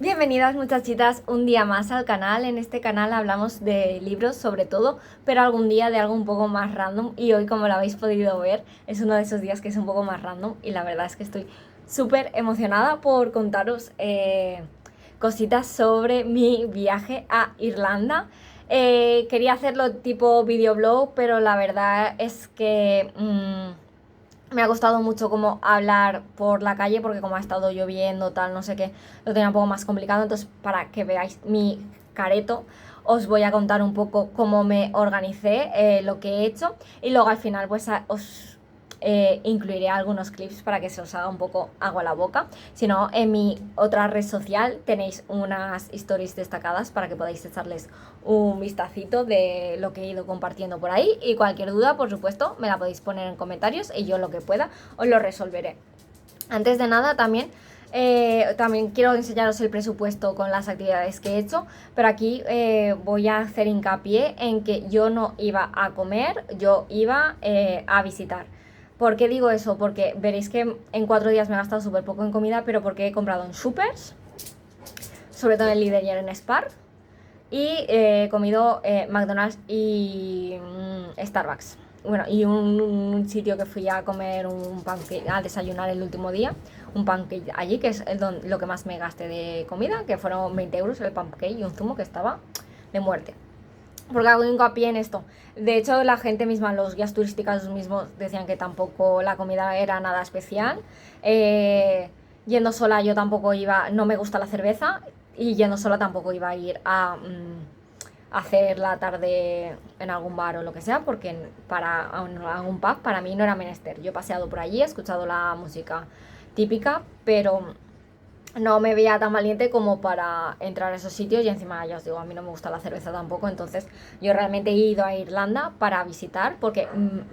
Bienvenidas muchachitas un día más al canal. En este canal hablamos de libros sobre todo, pero algún día de algo un poco más random y hoy, como lo habéis podido ver, es uno de esos días que es un poco más random y la verdad es que estoy súper emocionada por contaros cositas sobre mi viaje a Irlanda. Quería hacerlo tipo videoblog, pero la verdad es que me ha costado mucho como hablar por la calle porque como ha estado lloviendo, tal, no sé qué, lo tenía un poco más complicado. Entonces, para que veáis mi careto, os voy a contar un poco cómo me organicé, lo que he hecho, y luego al final pues os incluiré algunos clips para que se os haga un poco agua a la boca. Si no, en mi otra red social tenéis unas stories destacadas para que podáis echarles un vistacito de lo que he ido compartiendo por ahí, y cualquier duda, por supuesto, me la podéis poner en comentarios y yo lo que pueda os lo resolveré. Antes de nada, también quiero enseñaros el presupuesto con las actividades que he hecho, pero aquí voy a hacer hincapié en que yo no iba a comer, yo iba a visitar. ¿Por qué digo eso? Porque veréis que en 4 días me he gastado súper poco en comida, pero porque he comprado en Supers, sobre todo en Lidl y en Spar, y he comido McDonald's y Starbucks. Bueno, y un sitio que fui a comer un pancake, a desayunar el último día, un pancake allí, que es lo que más me gasté de comida, que fueron 20 euros el pancake y un zumo que estaba de muerte. Porque hago hincapié en esto. De hecho, la gente misma, los guías turísticos mismos, decían que tampoco la comida era nada especial. Yendo sola yo tampoco iba, no me gusta la cerveza, y yendo sola tampoco iba a ir a hacer la tarde en algún bar o lo que sea, porque para algún pub para mí no era menester. Yo he paseado por allí, he escuchado la música típica, pero no me veía tan valiente como para entrar a esos sitios, y encima ya os digo, a mí no me gusta la cerveza tampoco. Entonces yo realmente he ido a Irlanda para visitar porque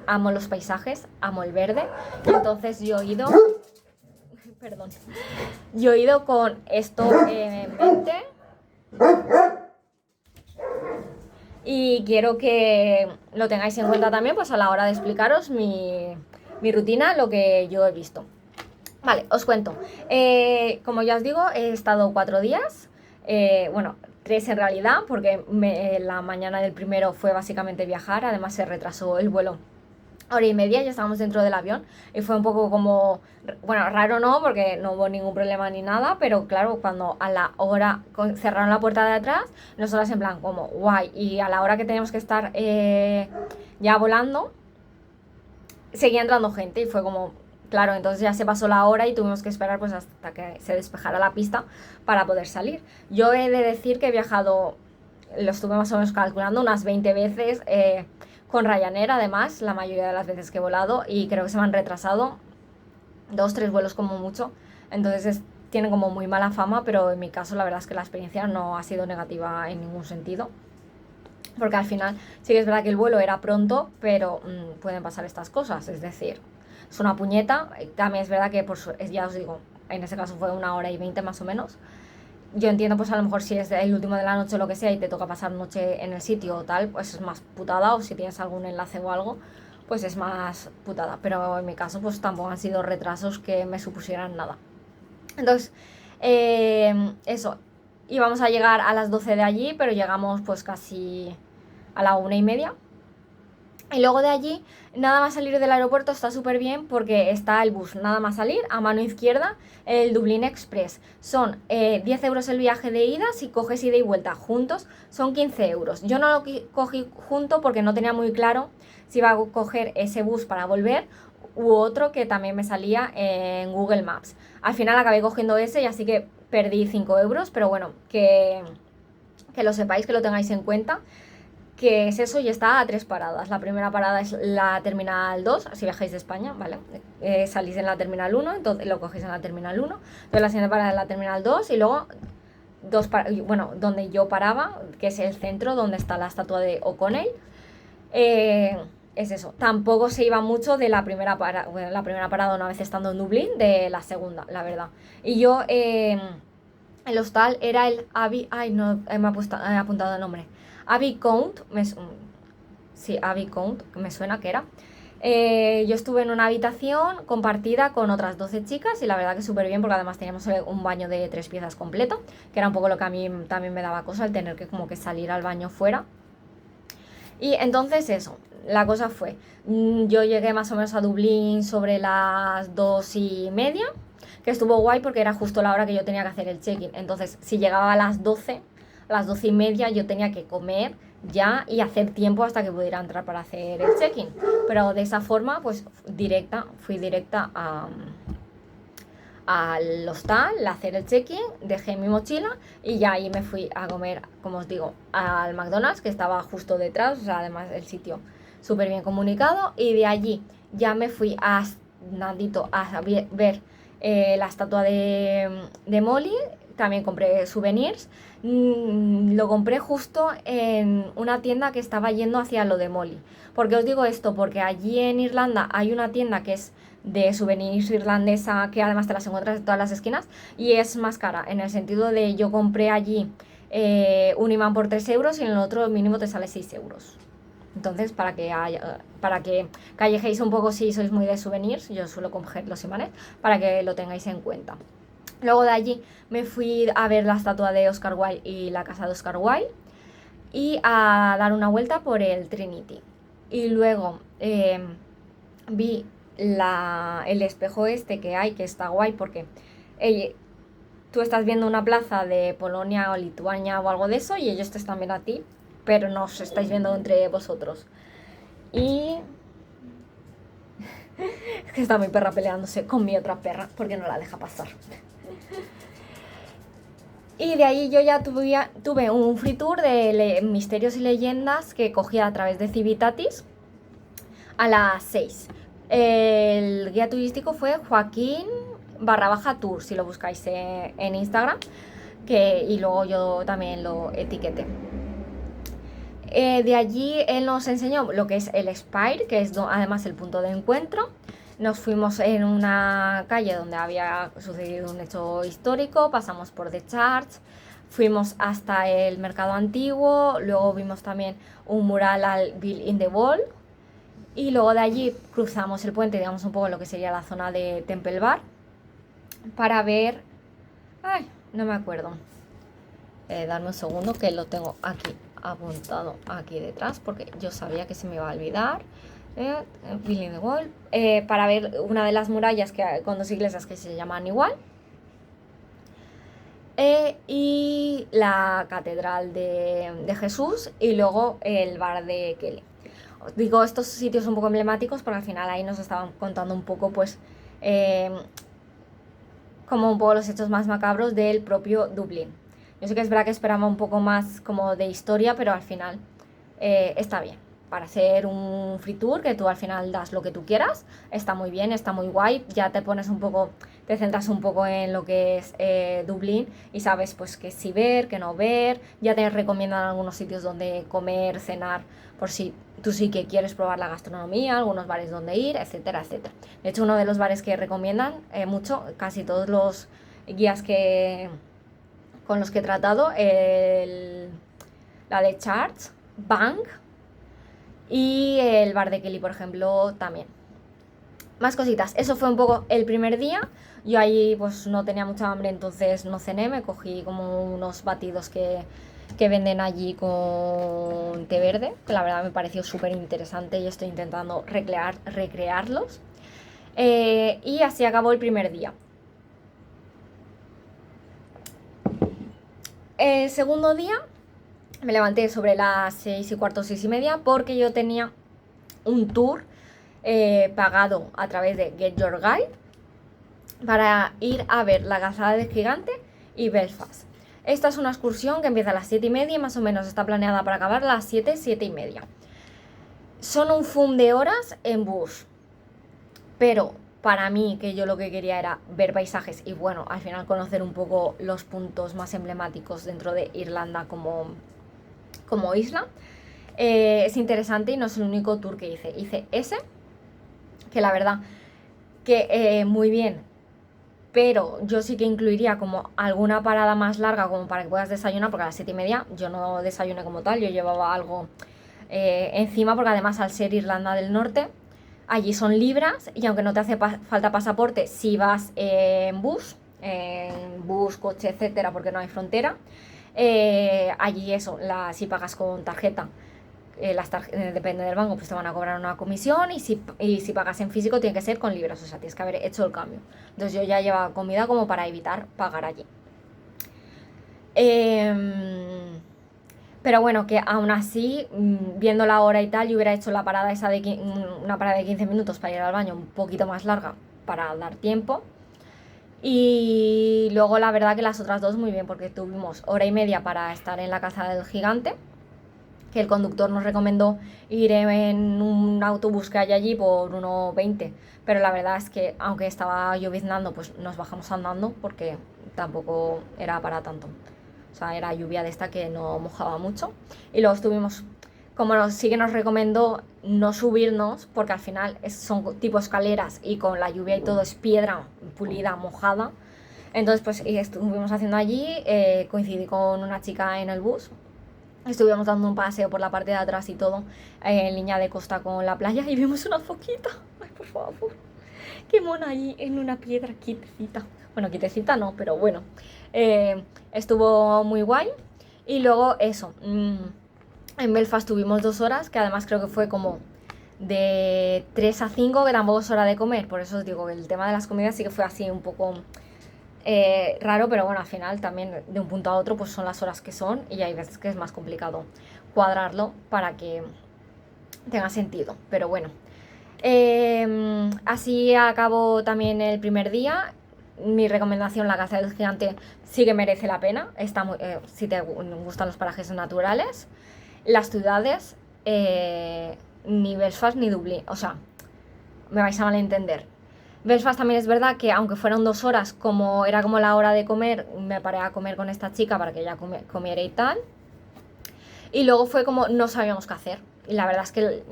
amo los paisajes, amo el verde. Entonces yo he ido, perdón, yo he ido con esto en mente y quiero que lo tengáis en cuenta también pues a la hora de explicaros mi rutina, lo que yo he visto. Vale, os cuento. Como ya os digo, he estado 4 días. Bueno, 3 en realidad, porque la mañana del primero fue básicamente viajar. Además se retrasó el vuelo 1 hora y media, ya estábamos dentro del avión. Y fue un poco como, bueno, raro no, porque no hubo ningún problema ni nada. Pero claro, cuando a la hora cerraron la puerta de atrás, nosotras en plan como, guay. Y a la hora que teníamos que estar ya volando, seguía entrando gente y fue como, claro, entonces ya se pasó la hora y tuvimos que esperar pues hasta que se despejara la pista para poder salir. Yo he de decir que he viajado, lo estuve más o menos calculando, unas 20 veces con Ryanair, además, la mayoría de las veces que he volado, y creo que se me han retrasado 2, 3 vuelos como mucho. Entonces tienen como muy mala fama, pero en mi caso la verdad es que la experiencia no ha sido negativa en ningún sentido. Porque al final sí que es verdad que el vuelo era pronto, pero pueden pasar estas cosas. Es decir, es una puñeta. También es verdad que, ya os digo, en ese caso fue 1 hora y 20 más o menos. Yo entiendo, pues a lo mejor si es el último de la noche o lo que sea y te toca pasar noche en el sitio o tal, pues es más putada. O si tienes algún enlace o algo, pues es más putada. Pero en mi caso, pues tampoco han sido retrasos que me supusieran nada. Entonces, eso. Íbamos a llegar a las 12 de allí, pero llegamos pues casi a la 1 y media. Y luego de allí, nada más salir del aeropuerto está súper bien porque está el bus, nada más salir, a mano izquierda, el Dublín Express. Son 10 euros el viaje de ida, si coges ida y vuelta juntos son 15 euros. Yo no lo cogí junto porque no tenía muy claro si iba a coger ese bus para volver u otro que también me salía en Google Maps. Al final acabé cogiendo ese y así que perdí 5 euros, pero bueno, que lo sepáis, que lo tengáis en cuenta, que es eso, y está a 3 paradas. La primera parada es la Terminal 2, si viajáis de España, ¿vale? Salís en la Terminal 1, entonces lo cogéis en la Terminal 1. Entonces la siguiente parada es la Terminal 2 y luego bueno, donde yo paraba, que es el centro, donde está la estatua de O'Connell. Es eso. Tampoco se iba mucho de la primera parada, bueno, la primera parada una vez estando en Dublín, de la segunda, la verdad. Y yo, el hostal era el Abbey, ay no, he apuntado el nombre. Abbey Count, sí, Abbey Count, me suena que era. Yo estuve en una habitación compartida con otras 12 chicas y la verdad que súper bien porque además teníamos un baño de 3 piezas completo, que era un poco lo que a mí también me daba cosa, el tener que como que salir al baño fuera. Y entonces eso, la cosa fue, yo llegué más o menos a Dublín sobre las 2:30, que estuvo guay porque era justo la hora que yo tenía que hacer el check-in. Entonces, si llegaba a las 12, a las 12:30 yo tenía que comer ya y hacer tiempo hasta que pudiera entrar para hacer el check-in. Pero de esa forma, pues fui directa al hostal, a hacer el check-in, dejé mi mochila y ya ahí me fui a comer, como os digo, al McDonald's, que estaba justo detrás, o sea, además el sitio súper bien comunicado, y de allí ya me fui a Nandito a ver la estatua de Molly. También compré souvenirs. Lo compré justo en una tienda que estaba yendo hacia lo de Molly. ¿Por qué os digo esto? Porque allí en Irlanda hay una tienda que es de souvenirs irlandesa, que además te las encuentras en todas las esquinas, y es más cara, en el sentido de yo compré allí un imán por 3 euros y en el otro mínimo te sale 6 euros. Entonces, para que callejéis un poco si sois muy de souvenirs, yo suelo coger los imanes, para que lo tengáis en cuenta. Luego de allí me fui a ver la estatua de Oscar Wilde y la casa de Oscar Wilde y a dar una vuelta por el Trinity. Y luego vi el espejo este que hay, que está guay porque tú estás viendo una plaza de Polonia o Lituania o algo de eso y ellos te están viendo a ti, pero no os estáis viendo entre vosotros. Y es que está mi perra peleándose con mi otra perra porque no la deja pasar. Y de ahí yo ya tuve un free tour de misterios y leyendas que cogí a través de Civitatis a las 6. El guía turístico fue Joaquín _tour, si lo buscáis en Instagram, y luego yo también lo etiqueté. De allí él nos enseñó lo que es el Spire, que es además el punto de encuentro. Nos fuimos en una calle donde había sucedido un hecho histórico, pasamos por The Church, fuimos hasta el mercado antiguo, luego vimos también un mural al Bill in the Wall y luego de allí cruzamos el puente, digamos un poco lo que sería la zona de Temple Bar para ver... Ay, no me acuerdo. Darme un segundo que lo tengo aquí apuntado aquí detrás porque yo sabía que se me iba a olvidar. Bill in the Wall, para ver una de las murallas con 2 iglesias que se llaman igual, y la catedral de Jesús y luego el bar de Kelly. Os digo estos sitios un poco emblemáticos porque al final ahí nos estaban contando un poco pues como un poco los hechos más macabros del propio Dublín. Yo sé que es verdad que esperaba un poco más como de historia, pero al final está bien. Para hacer un free tour, que tú al final das lo que tú quieras, está muy bien, está muy guay, ya te pones un poco, te centras un poco en lo que es Dublín y sabes pues qué sí ver, qué no ver, ya te recomiendan algunos sitios donde comer, cenar, por si tú sí que quieres probar la gastronomía, algunos bares donde ir, etcétera, etcétera. De hecho, uno de los bares que recomiendan mucho, casi todos los guías con los que he tratado, la de Charts, Bank, y el bar de Kelly, por ejemplo, también. Más cositas. Eso fue un poco el primer día. Yo ahí pues no tenía mucha hambre, entonces no cené. Me cogí como unos batidos que venden allí con té verde, que la verdad me pareció súper interesante y estoy intentando recrearlos. Y así acabó el primer día. El segundo día me levanté sobre las 6:15, 6:30, porque yo tenía un tour pagado a través de Get Your Guide para ir a ver la Calzada del Gigante y Belfast. Esta es una excursión que empieza a las 7:30 y más o menos está planeada para acabar a las 7, 7:30. Son un fum de horas en bus, pero para mí, que yo lo que quería era ver paisajes y bueno, al final conocer un poco los puntos más emblemáticos dentro de Irlanda como isla, es interesante y no es el único tour que hice ese, que la verdad que muy bien, pero yo sí que incluiría como alguna parada más larga como para que puedas desayunar, porque a las 7:30 yo no desayuné como tal, yo llevaba algo encima, porque además al ser Irlanda del Norte, allí son libras y aunque no te hace falta pasaporte si vas en bus, coche, etcétera, porque no hay frontera, allí eso, si pagas con tarjeta, depende del banco, pues te van a cobrar una comisión y si pagas en físico tiene que ser con libras, o sea, tienes que haber hecho el cambio. Entonces yo ya llevaba comida como para evitar pagar allí. Pero bueno, que aún así, viendo la hora y tal, yo hubiera hecho la parada esa una parada de 15 minutos para ir al baño un poquito más larga para dar tiempo. Y luego la verdad que las otras dos muy bien, porque tuvimos hora y media para estar en la casa del gigante, que el conductor nos recomendó ir en un autobús que hay allí por 1,20, pero la verdad es que aunque estaba lloviznando, pues nos bajamos andando porque tampoco era para tanto. O sea, era lluvia de esta que no mojaba mucho. Y luego estuvimos, sí que nos recomendó no subirnos, porque al final son tipo escaleras y con la lluvia y todo es piedra pulida, mojada. Entonces, pues estuvimos haciendo allí, coincidí con una chica en el bus. Estuvimos dando un paseo por la parte de atrás y todo, en línea de costa con la playa, y vimos una foquita. Ay, por favor, qué mona ahí en una piedra quietecita. Bueno, quietecita no, pero bueno. Estuvo muy guay. Y luego eso, en Belfast tuvimos 2 horas, que además creo que fue como de 3 a 5, que tampoco es hora de comer. Por eso os digo que el tema de las comidas sí que fue así un poco raro, pero bueno, al final también de un punto a otro pues son las horas que son y hay veces que es más complicado cuadrarlo para que tenga sentido, pero bueno. Así acabó también el primer día. Mi recomendación, la casa del gigante sí que merece la pena. Está si te gustan los parajes naturales, las ciudades, ni Belfast ni Dublín, o sea, me vais a malentender. Belfast también es verdad que aunque fueron 2 horas, como era como la hora de comer, me paré a comer con esta chica para que ella comiera y tal. Y luego fue como no sabíamos qué hacer. Y la verdad es que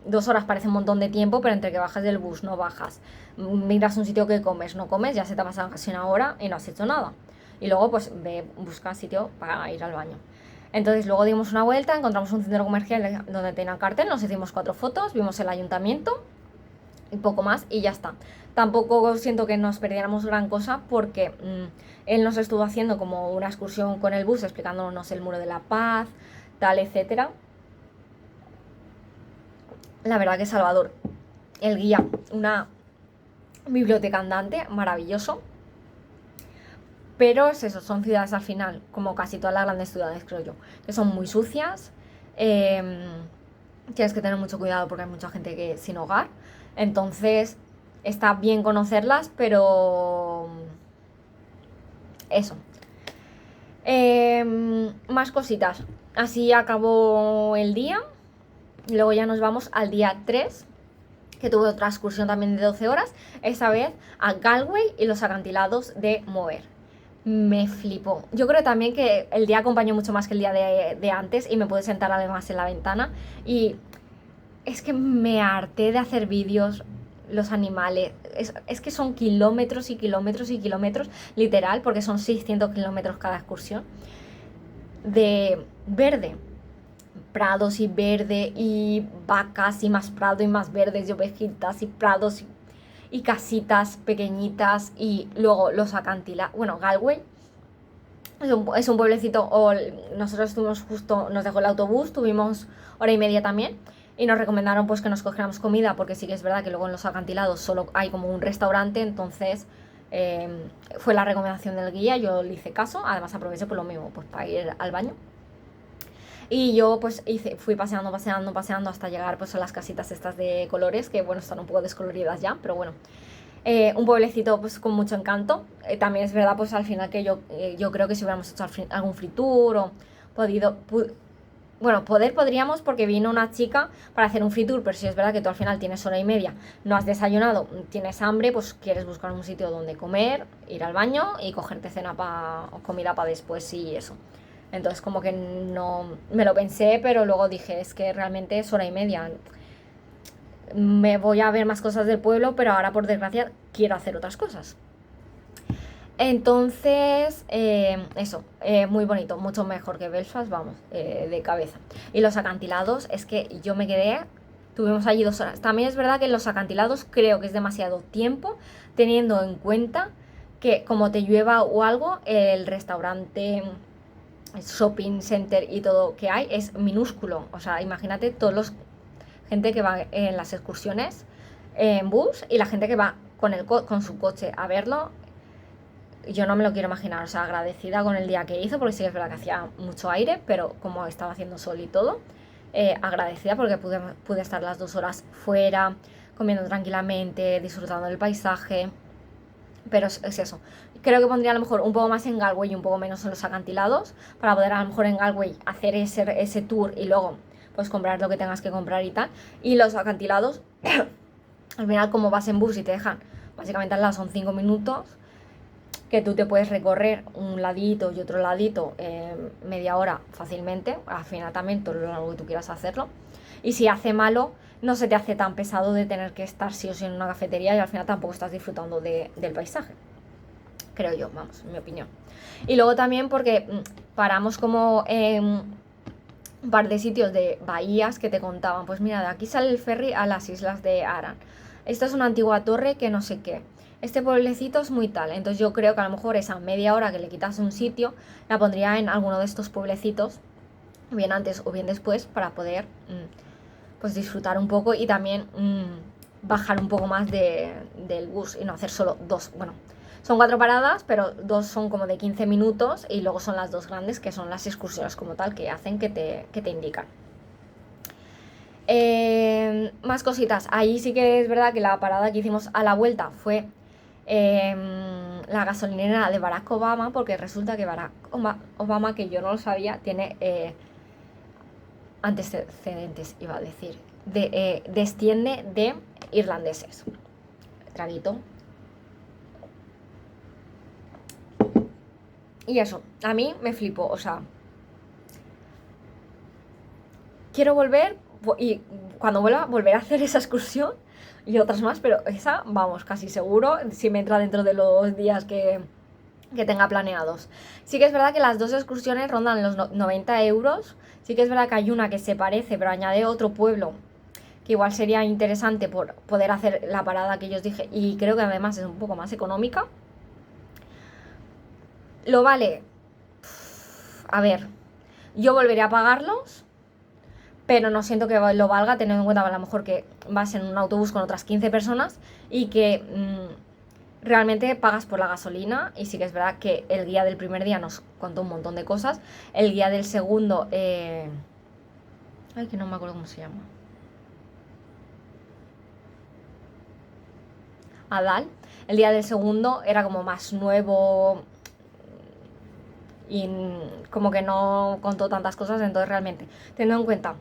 2 horas parece un montón de tiempo, pero entre que bajas del bus, no bajas, miras un sitio que comes, no comes, ya se te ha pasado casi una hora y no has hecho nada. Y luego pues busca sitio para ir al baño. Entonces luego dimos una vuelta, encontramos un centro comercial donde tenía cartel, nos hicimos 4 fotos, vimos el ayuntamiento y poco más y ya está. Tampoco siento que nos perdiéramos gran cosa porque él nos estuvo haciendo como una excursión con el bus explicándonos el Muro de la Paz, tal, etcétera. La verdad que Salvador, el guía, una biblioteca andante, maravilloso. Pero es eso, son ciudades al final, como casi todas las grandes ciudades, creo yo, que son muy sucias. Tienes que tener mucho cuidado porque hay mucha gente que sin hogar. Entonces, está bien conocerlas, pero eso. Más cositas. Así acabó el día. Luego ya nos vamos al día 3, que tuve otra excursión también de 12 horas, esta vez a Galway y los acantilados de Moher. Me flipó. Yo creo también que el día acompañó mucho más que el día de antes y me pude sentar además en la ventana y es que me harté de hacer vídeos, los animales, es que son kilómetros y kilómetros y kilómetros, literal, porque son 600 kilómetros cada excursión, de verde, prados y verde y vacas y más prado y más verdes y ovejitas y prados y casitas pequeñitas y luego los acantilados. Bueno, Galway es un pueblecito, nosotros estuvimos justo, nos dejó el autobús, tuvimos hora y media también y nos recomendaron pues que nos cogiéramos comida porque sí que es verdad que luego en los acantilados solo hay como un restaurante, entonces fue la recomendación del guía, yo le hice caso, además aproveché por lo mismo, pues para ir al baño. Y yo pues fui paseando hasta llegar pues a las casitas estas de colores, que bueno, están un poco descoloridas ya, pero bueno. Un pueblecito pues con mucho encanto. También es verdad pues al final que yo creo que si hubiéramos hecho algún free tour o poder podríamos porque vino una chica para hacer un free tour, pero si es verdad que tú al final tienes hora y media, no has desayunado, tienes hambre, pues quieres buscar un sitio donde comer, ir al baño y cogerte comida para después y eso. Entonces como que no me lo pensé, pero luego dije, es que realmente es hora y media. Me voy a ver más cosas del pueblo, pero ahora por desgracia quiero hacer otras cosas. Entonces, eso, muy bonito, mucho mejor que Belfast, vamos, de cabeza. Y los acantilados, es que yo me quedé Tuvimos allí 2 horas. También es verdad que en los acantilados creo que es demasiado tiempo, teniendo en cuenta que como te llueva o algo, el restaurante, el shopping center y todo que hay es minúsculo. O sea, imagínate todos los gente que va en las excursiones en bus y la gente que va con su coche a verlo. Yo no me lo quiero imaginar, o sea, agradecida con el día que hizo, porque sí es verdad que hacía mucho aire, pero como estaba haciendo sol y todo, agradecida porque pude estar las 2 horas fuera, comiendo tranquilamente, disfrutando del paisaje, pero es eso. Creo que pondría a lo mejor un poco más en Galway y un poco menos en los acantilados, para poder a lo mejor en Galway hacer ese tour y luego pues comprar lo que tengas que comprar y tal, y los acantilados, al final como vas en bus y te dejan, básicamente al lado son 5 minutos, que tú te puedes recorrer un ladito y otro ladito media hora fácilmente, al final también todo lo largo que tú quieras hacerlo, y si hace malo no se te hace tan pesado de tener que estar sí o sí en una cafetería y al final tampoco estás disfrutando del paisaje, creo yo, vamos, en mi opinión. Y luego también porque paramos como un par de sitios de bahías que te contaban, pues mira, de aquí sale el ferry a las islas de Aran, esta es una antigua torre que no sé qué, este pueblecito es muy tal. Entonces yo creo que a lo mejor esa media hora que le quitas un sitio la pondría en alguno de estos pueblecitos, bien antes o bien después, para poder pues disfrutar un poco y también bajar un poco más del bus y no hacer solo 2. Bueno, son 4 paradas, pero 2 son como de 15 minutos y luego son las 2 grandes, que son las excursiones como tal, que hacen que te indican. Más cositas. Ahí sí que es verdad que la parada que hicimos a la vuelta fue la gasolinera de Barack Obama, porque resulta que Barack Obama, que yo no lo sabía, tiene antecedentes, iba a decir, desciende de irlandeses. Traguito. Y eso, a mí me flipó, o sea, quiero volver y cuando vuelva volver a hacer esa excursión y otras más, pero esa, vamos, casi seguro, si me entra dentro de los días que tenga planeados. Sí que es verdad que las 2 excursiones rondan los 90 euros. Sí que es verdad que hay una que se parece, pero añade otro pueblo, que igual sería interesante por poder hacer la parada que yo os dije, y creo que además es un poco más económica. ¿Lo vale? A ver, yo volveré a pagarlos, pero no siento que lo valga, teniendo en cuenta a lo mejor que vas en un autobús con otras 15 personas y que realmente pagas por la gasolina. Y sí que es verdad que el guía del primer día nos contó un montón de cosas, el guía del segundo, ay, que no me acuerdo cómo se llama, Adal, el día del segundo era como más nuevo y como que no contó tantas cosas, entonces realmente, teniendo en cuenta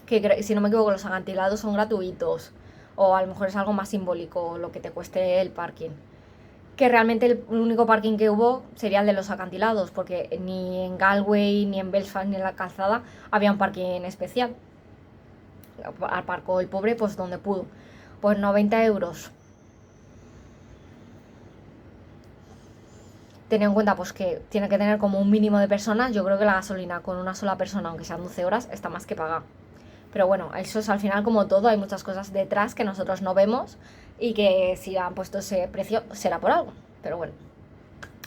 que si no me equivoco los acantilados son gratuitos, o a lo mejor es algo más simbólico lo que te cueste el parking, que realmente el único parking que hubo sería el de los acantilados, porque ni en Galway, ni en Belfast, ni en la calzada había un parking especial. Aparcó el pobre pues donde pudo. Pues 90 euros. Teniendo en cuenta pues que tiene que tener como un mínimo de personas, yo creo que la gasolina con una sola persona, aunque sean 12 horas, está más que pagada. Pero bueno, eso es al final como todo, hay muchas cosas detrás que nosotros no vemos y que si han puesto ese precio será por algo. Pero bueno,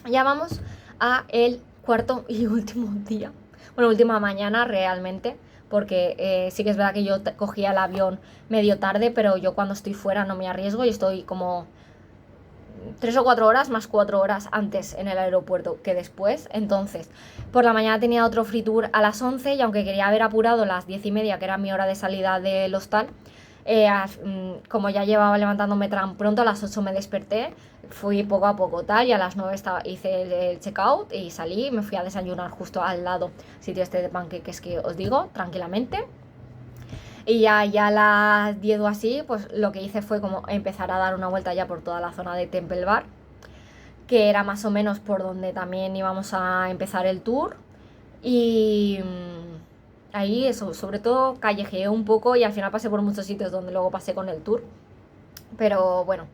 ya vamos a el cuarto y último día. Bueno, última mañana realmente, porque sí que es verdad que yo cogía el avión medio tarde, pero yo cuando estoy fuera no me arriesgo y estoy como 3 o 4 horas más 4 horas antes en el aeropuerto que después. Entonces, por la mañana tenía otro free tour a las 11 y aunque quería haber apurado las 10:30, que era mi hora de salida del hostal, como ya llevaba levantándome tan pronto, a las 8 me desperté, fui poco a poco tal y a las 9 hice el checkout y salí y me fui a desayunar justo al lado, sitio este de panqueques que os digo, tranquilamente. Y ya a las 10 o así, pues lo que hice fue como empezar a dar una vuelta ya por toda la zona de Temple Bar, que era más o menos por donde también íbamos a empezar el tour. Y ahí eso, sobre todo callejeé un poco y al final pasé por muchos sitios donde luego pasé con el tour. Pero bueno,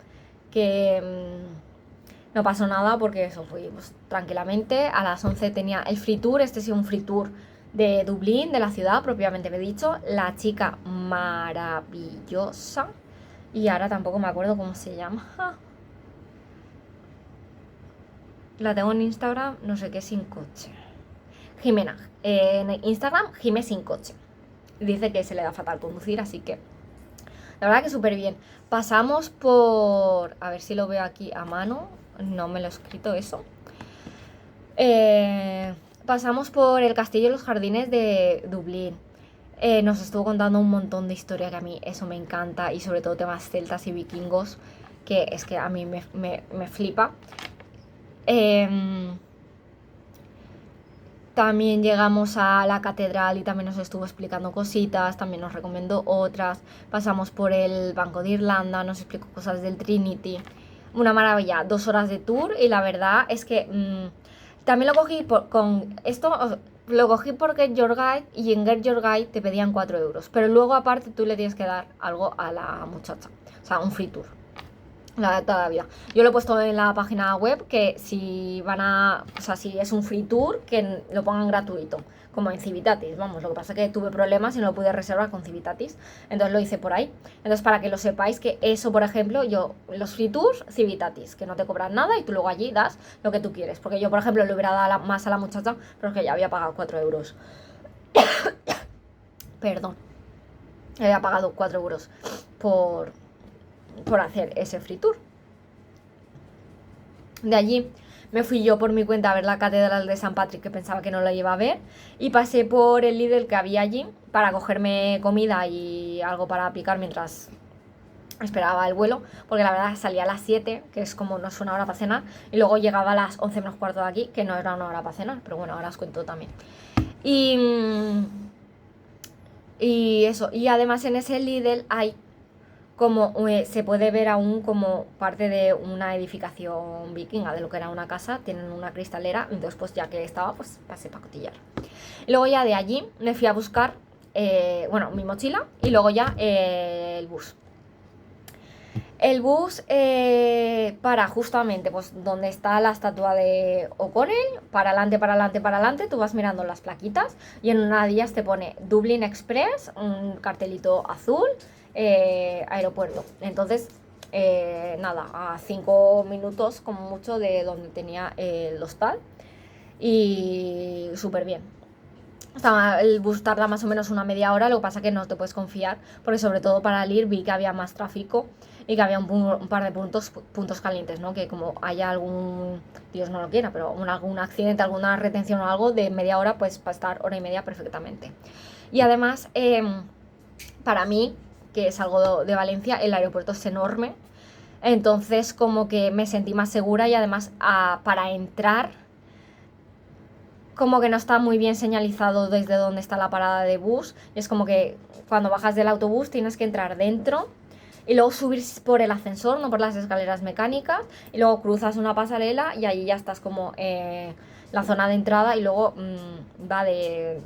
que no pasó nada porque eso, fui pues, tranquilamente. A las 11 tenía el free tour, este sí un free tour de Dublín, de la ciudad propiamente dicho, la chica maravillosa, y ahora tampoco me acuerdo cómo se llama. La tengo en Instagram, no sé qué, sin coche. Jimena, en Instagram, Jime sin coche. Dice que se le da fatal conducir, así que la verdad que súper bien. Pasamos por... A ver si lo veo aquí a mano. No me lo he escrito eso. Pasamos por el castillo y los jardines de Dublín. Nos estuvo contando un montón de historia, que a mí eso me encanta. Y sobre todo temas celtas y vikingos, que es que a mí me flipa. También llegamos a la catedral y también nos estuvo explicando cositas, también nos recomendó otras. Pasamos por el Banco de Irlanda, nos explicó cosas del Trinity. Una maravilla, 2 horas de tour, y la verdad es que también lo cogí con esto, lo cogí porque Your Guide, y en Get Your Guide te pedían 4 euros, pero luego aparte tú le tienes que dar algo a la muchacha, o sea, un free tour. Todavía. Yo lo he puesto en la página web, que si van a... O sea, si es un free tour, que lo pongan gratuito, como en Civitatis, vamos. Lo que pasa es que tuve problemas y no lo pude reservar con Civitatis, entonces lo hice por ahí. Entonces, para que lo sepáis, que eso, por ejemplo, yo, los free tours, Civitatis, que no te cobran nada y tú luego allí das lo que tú quieres. Porque yo, por ejemplo, le hubiera dado más a la muchacha, pero es que ya había pagado 4 euros. Perdón. Había pagado 4 euros por hacer ese free tour. De allí me fui yo por mi cuenta a ver la catedral de San Patrick, que pensaba que no la iba a ver, y pasé por el Lidl que había allí para cogerme comida y algo para picar mientras esperaba el vuelo, porque la verdad salía a las 7, que es como no es una hora para cenar, y luego llegaba a las 11 menos cuarto de aquí, que no era una hora para cenar, pero bueno, ahora os cuento también. Y eso, y además en ese Lidl hay como se puede ver aún como parte de una edificación vikinga, de lo que era una casa, tienen una cristalera, entonces pues ya que estaba, pues pasé para cotillar. Y luego ya de allí me fui a buscar, bueno, mi mochila, y luego ya el bus. El bus para justamente pues donde está la estatua de O'Connell, para adelante, para adelante, para adelante, tú vas mirando las plaquitas y en una de ellas te pone Dublin Express, un cartelito azul, aeropuerto. Entonces, nada, a 5 minutos como mucho de donde tenía el hostal, y súper bien. El bus tarda más o menos una media hora, lo que pasa que no te puedes confiar, porque sobre todo para el ir vi que había más tráfico y que había un par de puntos calientes, ¿no? Que como haya algún, Dios no lo quiera, pero algún accidente, alguna retención o algo de media hora, pues para estar hora y media perfectamente. Y además, para mí, que es algo de Valencia, el aeropuerto es enorme, entonces como que me sentí más segura, y además para entrar como que no está muy bien señalizado desde donde está la parada de bus, y es como que cuando bajas del autobús tienes que entrar dentro y luego subir por el ascensor, no por las escaleras mecánicas, y luego cruzas una pasarela y ahí ya estás como la zona de entrada, y luego va de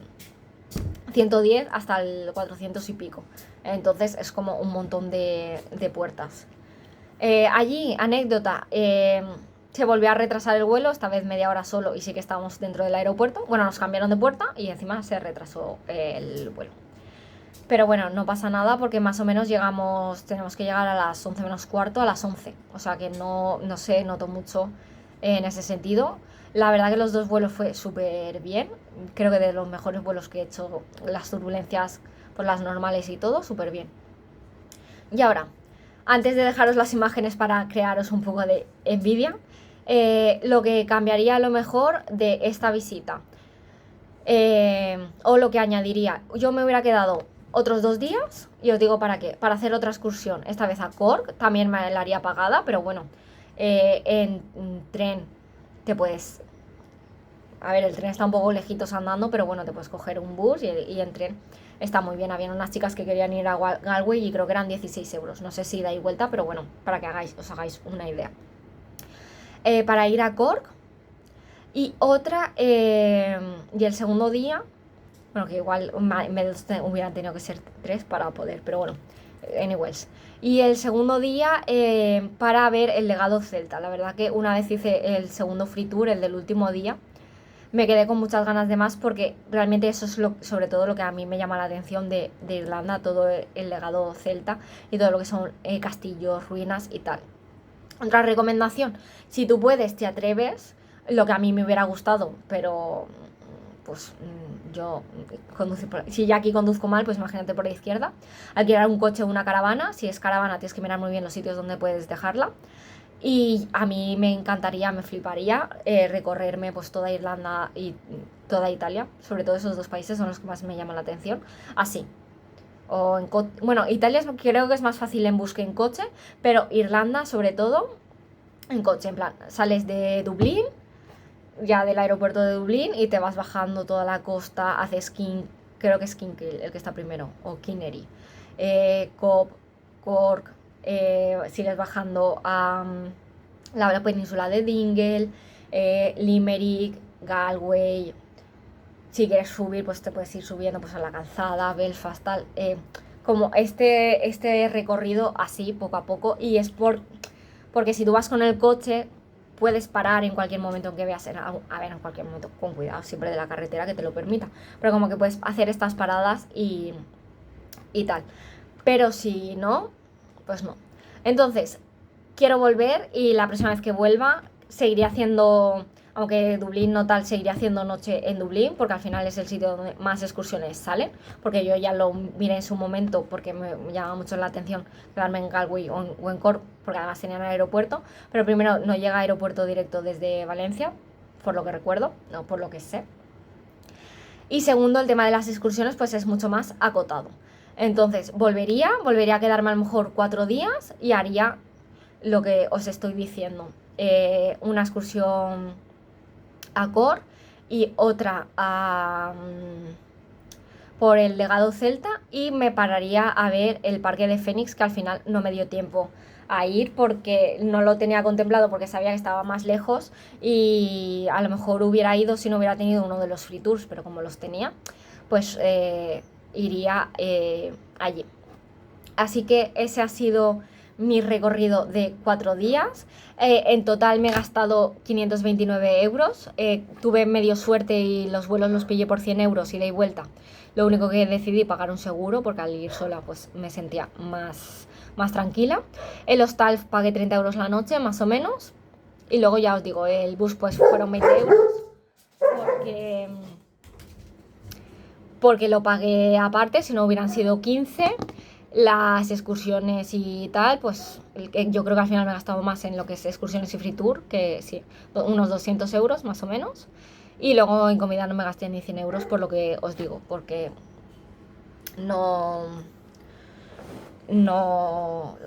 110 hasta el 400 y pico, entonces es como un montón de puertas. Allí, anécdota, se volvió a retrasar el vuelo, esta vez media hora solo, y sí que estábamos dentro del aeropuerto. Bueno, nos cambiaron de puerta y encima se retrasó el vuelo. Pero bueno, no pasa nada, porque más o menos tenemos que llegar a las 11 menos cuarto, a las 11. O sea que no se notó mucho en ese sentido. La verdad que los dos vuelos fue súper bien. Creo que de los mejores vuelos que he hecho, las turbulencias, pues las normales y todo, súper bien. Y ahora, antes de dejaros las imágenes para crearos un poco de envidia, lo que cambiaría a lo mejor de esta visita, o lo que añadiría, yo me hubiera quedado otros 2 días, y os digo para qué, para hacer otra excursión, esta vez a Cork, también me la haría pagada, pero bueno, en tren te puedes... A ver, el tren está un poco lejitos andando, pero bueno, te puedes coger un bus y en tren está muy bien. Habían unas chicas que querían ir a Galway y creo que eran 16 euros. No sé si da y vuelta, pero bueno, para que os hagáis una idea. Para ir a Cork. Y otra, y el segundo día, bueno, que igual hubieran tenido que ser 3 para poder, pero bueno, anyways. Y el segundo día, para ver el legado celta. La verdad que una vez hice el segundo free tour, el del último día, me quedé con muchas ganas de más porque realmente eso es sobre todo lo que a mí me llama la atención de Irlanda, todo el legado celta y todo lo que son castillos, ruinas y tal. Otra recomendación, si tú puedes, te atreves, lo que a mí me hubiera gustado, pero pues yo si ya aquí conduzco mal, pues imagínate por la izquierda, alquilar un coche o una caravana. Si es caravana tienes que mirar muy bien los sitios donde puedes dejarla. Y a mí me encantaría, me fliparía recorrerme pues toda Irlanda y toda Italia, sobre todo esos dos países son los que más me llaman la atención, así. Bueno, Italia creo que es más fácil en bus que en coche, pero Irlanda sobre todo en coche, en plan, sales de Dublín, ya del aeropuerto de Dublín y te vas bajando toda la costa, haces creo que es Kinkale el que está primero, o Kinnery, Cobb, Cork, sigues bajando a la península de Dingle, Limerick, Galway. Si quieres subir, pues te puedes ir subiendo pues a la calzada, Belfast, tal. Como este recorrido así, poco a poco. Y es porque si tú vas con el coche, puedes parar en cualquier momento en que veas, en cualquier momento, con cuidado, siempre de la carretera que te lo permita. Pero como que puedes hacer estas paradas y tal. Pero si no, pues no. Entonces, quiero volver y la próxima vez que vuelva seguiré haciendo, aunque Dublín no tal, seguiré haciendo noche en Dublín, porque al final es el sitio donde más excursiones salen, porque yo ya lo miré en su momento porque me llama mucho la atención quedarme en Galway o en Cork, porque además tenían aeropuerto, pero primero no llega a aeropuerto directo desde Valencia, por lo que recuerdo, no por lo que sé. Y segundo, el tema de las excursiones pues es mucho más acotado. Entonces, volvería a quedarme a lo mejor 4 días y haría lo que os estoy diciendo. Una excursión a Cork y otra por el legado celta, y me pararía a ver el parque de Fénix, que al final no me dio tiempo a ir porque no lo tenía contemplado, porque sabía que estaba más lejos y a lo mejor hubiera ido si no hubiera tenido uno de los free tours, pero como los tenía, pues iría allí. Así que ese ha sido mi recorrido de 4 días. En total me he gastado 529 euros. Tuve medio suerte y los vuelos los pillé por 100 euros ida y vuelta. Lo único que decidí pagar un seguro, porque al ir sola pues me sentía más tranquila. El hostal pagué 30 euros la noche, más o menos. Y luego ya os digo, el bus pues fueron 20 euros. Porque lo pagué aparte, si no hubieran sido 15. Las excursiones y tal, pues yo creo que al final me he gastado más en lo que es excursiones y free tour, que sí, unos 200 euros más o menos. Y luego en comida no me gasté ni 100 euros, por lo que os digo, porque no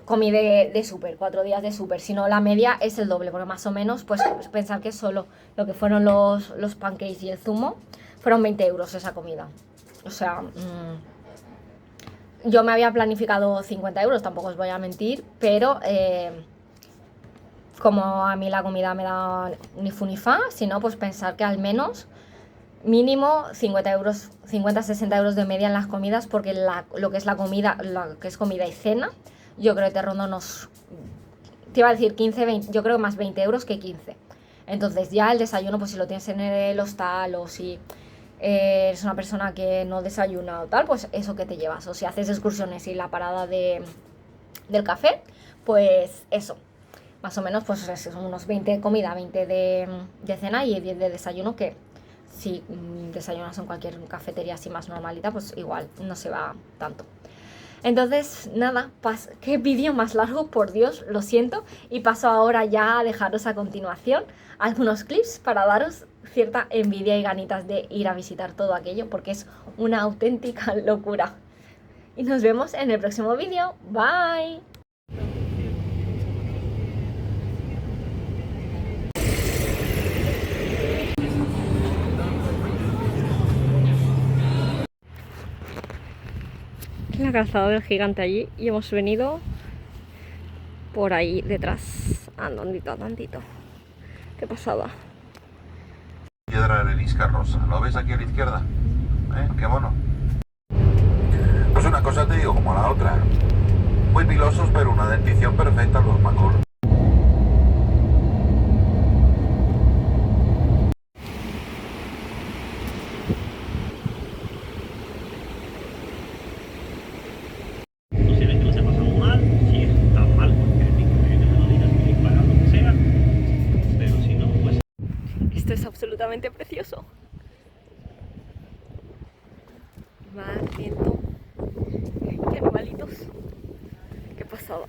comí de súper, 4 días de súper, sino la media es el doble, porque más o menos, pues pensar que solo lo que fueron los pancakes y el zumo, fueron 20 euros esa comida. O sea, yo me había planificado 50 euros, tampoco os voy a mentir, pero como a mí la comida me da ni fu ni fa, sino pues pensar que al menos mínimo 50-60 euros de media en las comidas, porque lo que es la comida, lo que es comida y cena, yo creo que te ronda unos, te iba a decir 15, 20, yo creo que más 20 euros que 15. Entonces ya el desayuno, pues si lo tienes en el hostal o si eres una persona que no desayuna o tal, pues eso que te llevas. O si haces excursiones y la parada del café, pues eso. Más o menos, pues son unos 20 de comida, 20 de cena y 10 de desayuno, que si desayunas en cualquier cafetería así más normalita, pues igual no se va tanto. Entonces, nada, qué vídeo más largo, por Dios, lo siento. Y paso ahora ya a dejaros a continuación algunos clips para daros cierta envidia y ganitas de ir a visitar todo aquello, porque es una auténtica locura. Y nos vemos en el próximo vídeo. Bye. La calzada del gigante allí y hemos venido por ahí detrás, andandito. Qué pasada. Piedra arenisca rosa, ¿lo ves aquí a la izquierda? Qué mono. Pues una cosa te digo como la otra. Muy pilosos, pero una dentición perfecta los Macor. completamente precioso. Más viento. Qué animalitos. Qué pasada.